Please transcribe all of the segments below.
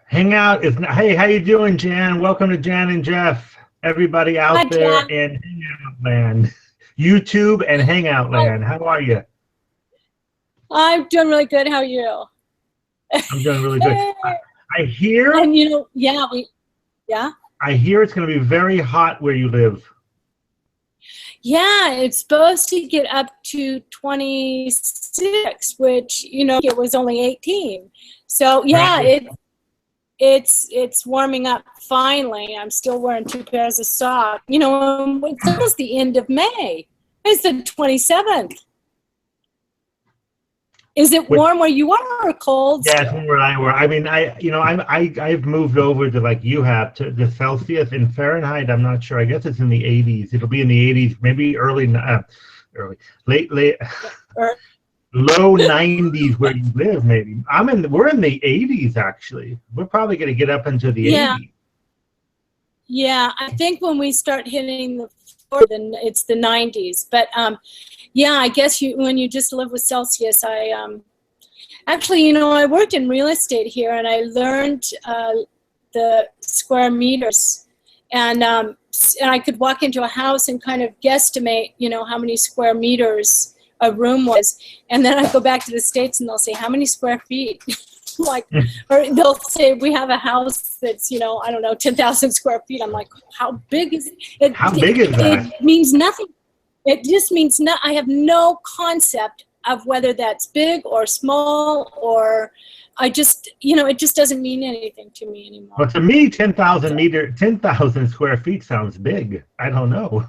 Hangout is hey, how you doing, Jan? Welcome to Jan and Jeff. Everybody out Hi, there Jan. in Hangout Land, YouTube and Hangout Land. How are you? I'm doing really good. How are you? I'm doing really good. I hear. And I hear it's going to be very hot where you live. Yeah, it's supposed to get up to 26, which it was only 18. So yeah, Right. it's warming up finally. I'm still wearing 2 pairs of socks. It's almost the end of May. It's the 27th. Is it warm where you are or cold? Yeah, it's where I were. I mean, I've moved over to, like you have, to the Celsius. In Fahrenheit, I'm not sure. I guess it's in the 80s. It'll be in the 80s, maybe late, low 90s where you live. Maybe we're in the 80s actually. We're probably going to get up into the 80s. Yeah, I think when we start hitting the floor, then it's the 90s. But yeah, I guess when you just live with Celsius, I worked in real estate here, and I learned the square meters, and I could walk into a house and kind of guesstimate, how many square meters a room was, and then I go back to the States and they'll say, how many square feet? Or they'll say, we have a house that's, 10,000 square feet. I'm like, how big is it? How big is that? It means nothing. It just means I have no concept of whether that's big or small, or it just doesn't mean anything to me anymore. Well, to me, 10,000 square feet sounds big. I don't know.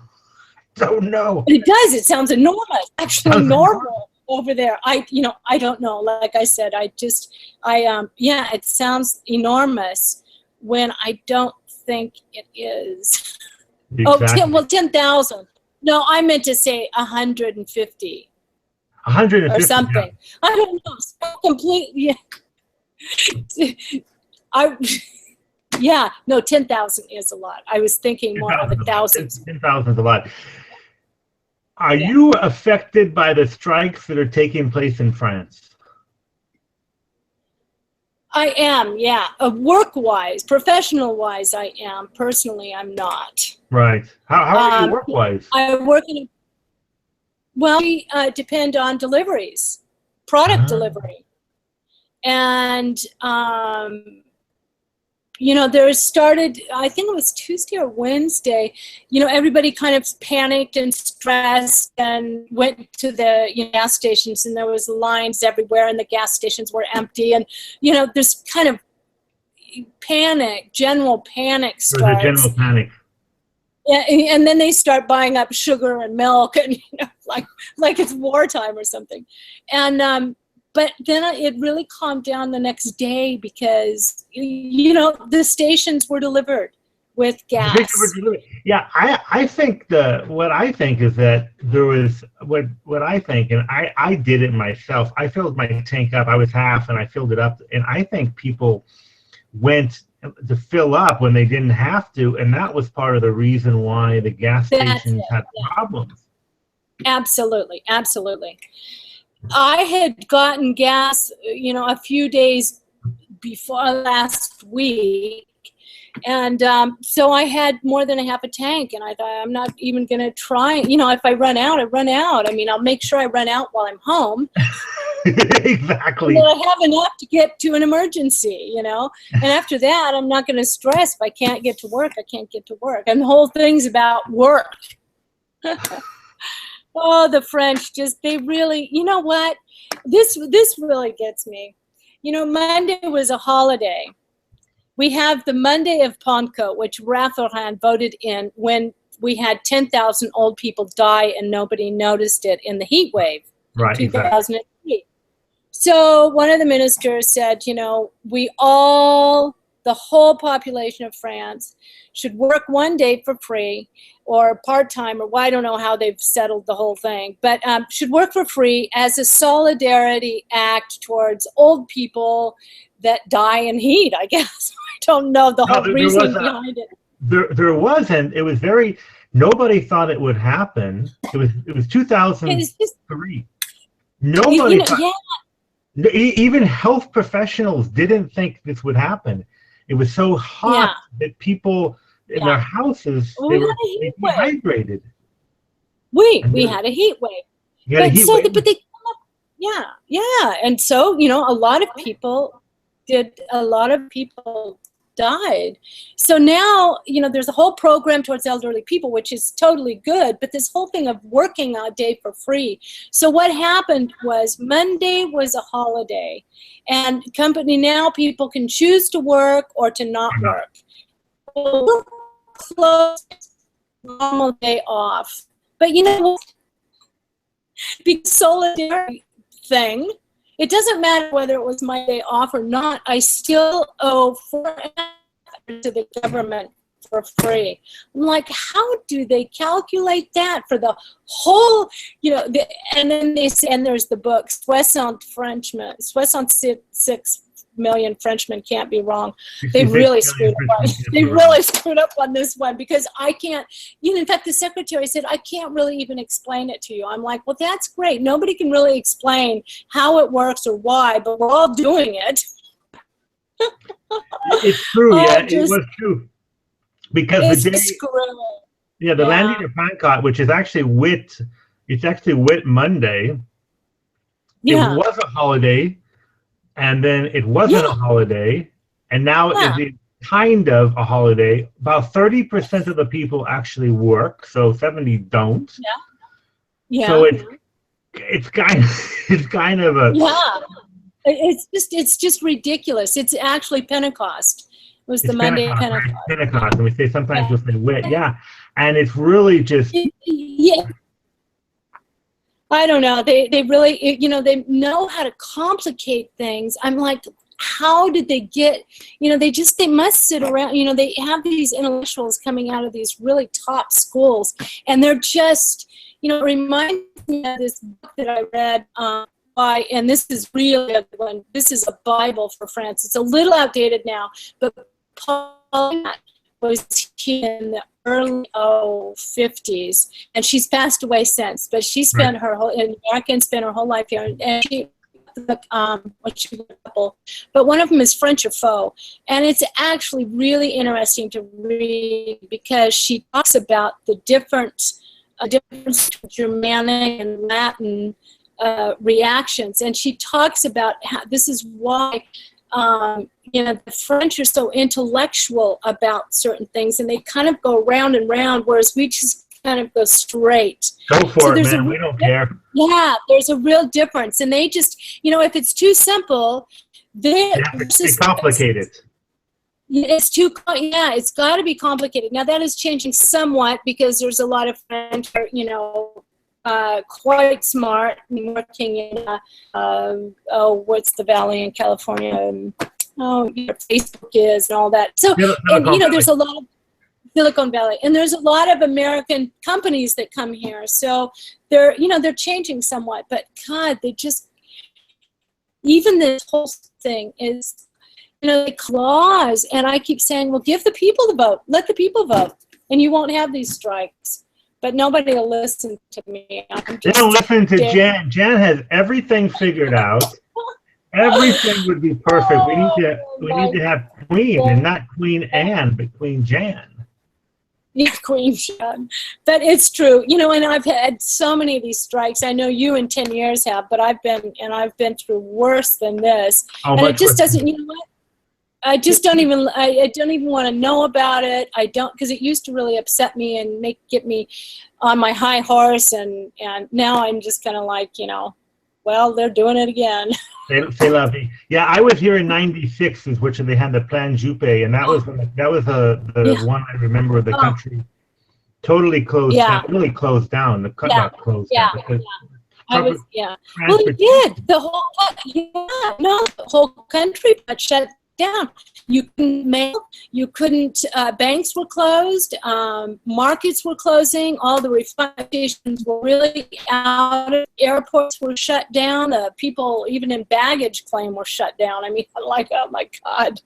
It does. It sounds enormous. Actually, normal over there. I don't know. Like I said, it sounds enormous when I don't think it is. Exactly. 10,000. No, I meant to say 150. 150 or something. Yeah. I don't know. Completely. Yeah. No, 10,000 is a lot. I was thinking more of 1,000. 10,000 is a lot. Are you affected by the strikes that are taking place in France? I am, yeah. Work-wise, professional-wise, I am. Personally, I'm not. Right. How are you work-wise? I work in we depend on deliveries, product delivery. And, there started, I think it was Tuesday or Wednesday, everybody kind of panicked and stressed and went to the gas stations, and there was lines everywhere and the gas stations were empty. And, there's kind of general panic starts. There's a general panic. And then they start buying up sugar and milk, and like it's wartime or something. And but then it really calmed down the next day because the stations were delivered with gas. Yeah, I think what I think is that there was what I think, and I did it myself. I filled my tank up. I was half, and I filled it up, and I think people went to fill up when they didn't have to, and that was part of the reason why the gas stations had problems. Absolutely. I had gotten gas, a few days before last week, and so I had more than a half a tank, and I thought, I'm not even going to try. If I run out, I run out. I mean, I'll make sure I run out while I'm home. Exactly. But I have enough to get to an emergency, and after that, I'm not going to stress. If I can't get to work, I can't get to work. And the whole thing's about work. Oh, the French, they really, what? This really gets me. Monday was a holiday. We have the Monday of Pentecôte, which Raffarin voted in when we had 10,000 old people die and nobody noticed it in the heat wave. Right, 2003. Exactly. So one of the ministers said, the whole population of France should work one day for free or part-time, or I don't know how they've settled the whole thing, but should work for free as a solidarity act towards old people that die in heat, I guess. I don't know the whole reason behind it. There wasn't. It was nobody thought it would happen. It was 2003. Nobody thought. Yeah. Even health professionals didn't think this would happen. It was so hot that people in their houses, they were dehydrated. We had a heat wave. But they come up, and so a lot of people died. So now there's a whole program towards elderly people, which is totally good, but this whole thing of working a day for free. So what happened was Monday was a holiday, and company now people can choose to work or to not work. We'll close normal day off, but because solidarity thing, it doesn't matter whether it was my day off or not, I still owe $4.5 to the government for free. I'm like, how do they calculate that for the whole, and then they say, and there's the book, 6 million Frenchmen can't be wrong. They really screwed up. They really screwed up on this one, because I can't, in fact, the secretary said, I can't really even explain it to you. I'm like, well, that's great. Nobody can really explain how it works or why, but we're all doing it. It's true, it was true. Because the day, the landing of Pancot, which is actually Whit Monday. It was a holiday. And then it wasn't a holiday, and now it is kind of a holiday. About 30% of the people actually work, so 70 don't. So it's kind of a it's just ridiculous. It's actually Pentecost. It was the Monday Pentecost. Pentecost, and we say sometimes we'll say Whit, and it's really just. I don't know. They really, they know how to complicate things. I'm like, how did they get, they must sit around, they have these intellectuals coming out of these really top schools, and they're just, it reminds me of this book that I read and this is really a good one. This is a Bible for France. It's a little outdated now, but Paul was in the early 50s, and she's passed away since, but she spent her whole life here, and she but one of them is French or Faux, and it's actually really interesting to read, because she talks about the difference between Germanic and Latin reactions, and she talks about how this is why the French are so intellectual about certain things, and they kind of go round and round, whereas we just kind of go straight. Go for it, man. We don't care. Yeah, there's a real difference, and they just, if it's too simple, it's complicated. It's it's got to be complicated. Now that is changing somewhat, because there's a lot of French, quite smart, working in what's the valley in California? Facebook is and all that. So there's a lot of Silicon Valley, and there's a lot of American companies that come here. So they're changing somewhat, but God, they just, even this whole thing is, clause. And I keep saying, well, give the people the vote. Let the people vote, and you won't have these strikes. But nobody will listen to me. They don't listen to Jan. Jan has everything figured out. Everything would be perfect. We need to have Queen, and not Queen Anne, but Queen Jan. Queen Jan. But it's true, and I've had so many of these strikes. I know you in 10 years have, but I've been through worse than this. And it just doesn't, what? I just don't even want to know about it. I don't, because it used to really upset me and get me on my high horse, and now I'm just kind of like, well, they're doing it again. They love me. Yeah, I was here in '96, which they had the Plan Juppé, and that was the one I remember the country totally closed down. Really closed down. The not closed down. Well, it did. The whole country got shut down. You couldn't mail, you couldn't, banks were closed, markets were closing, all the refining stations were really out, airports were shut down, people even in baggage claim were shut down. I mean, like, oh my God,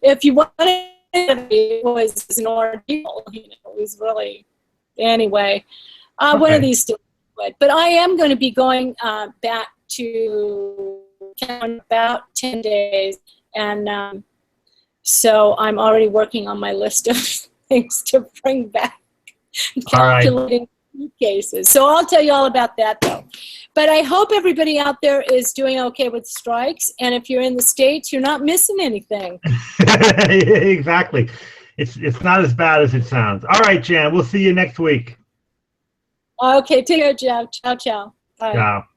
if you wanted it was an ordeal, it was really, anyway, one of these days. But I am going to be going back to count about 10 days. And so I'm already working on my list of things to bring back, calculating cases. So I'll tell you all about that, though. But I hope everybody out there is doing okay with strikes. And if you're in the States, you're not missing anything. Exactly. It's not as bad as it sounds. All right, Jan, we'll see you next week. Okay, take care, Jeff. Ciao, ciao. Bye. Ciao.